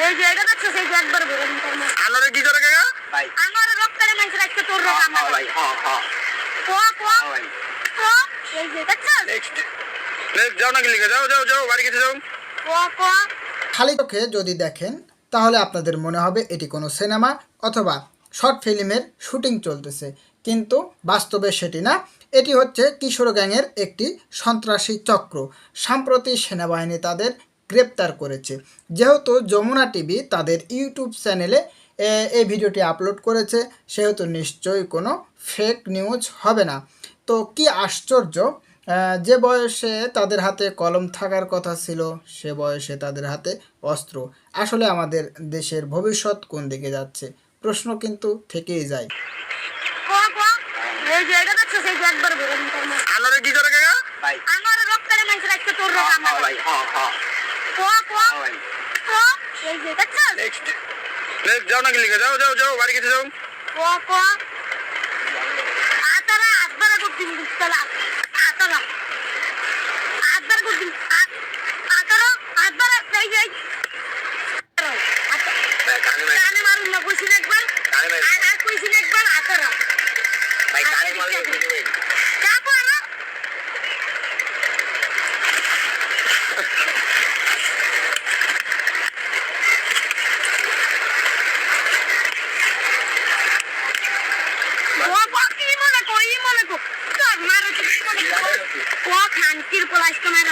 এই যে এটা দেখছো সেই যে একবার বলে দিতাম আনারে কি করে কাকা ভাই আমার রক্তের মানুষ রাখতে তোর রোগ আমার ভাই হ্যাঁ ভাই এই যে দেখছো নেক্সট যাও না কি লিখে যাও যাও যাও বাড়ি গেছে যাও কো খালি চোখে যদি দেখেন তাহলে আপনাদের মনে হবে এটি কোনো সিনেমা অথবা শর্ট ফিল্মের শুটিং চলতেছে, কিন্তু বাস্তবে সেটি না। এটি হচ্ছে কিশোর গ্যাংয়ের একটি সন্ত্রাসী চক্র। সম্প্রতি সেনাবাহিনী তাদের গ্রেপ্তার করেছে। যেহেতু যমুনা টিভি তাদের ইউটিউব চ্যানেলে এই ভিডিওটি আপলোড করেছে, সেহেতু নিশ্চয়ই কোনো ফেক নিউজ হবে না। তো কি আশ্চর্য, যে বয়সে তাদের হাতে কলম থাকার কথা ছিল সে বয়সে তাদের হাতে অস্ত্র। আসলে আমাদের দেশের ভবিষ্যৎ কোন দিকে যাচ্ছে প্রশ্ন কিন্তু থেকেই যায়। কো এই যে এটা দেখছো সেই যে একবার বলে দিতাম আনারে কি করে কাকা ভাই আমার রক্তের মানুষ রাখতে তোর রোগ আমার ভাই হ্যাঁ কো ভাই এই যে দেখছো নেক্সট যাও না কি লিখে যাও যাও যাও বাড়ি গেছে যাও কো আতারা আসবার করতে দিছলা আতারা আসবার করতে আতারা আসবার এই যে কানে মারুন না কইছিন একবার আর কইছিন একবার আতারা ভাই কানে মারলে কাপড় ও খানকির পোলাইস তো মেরে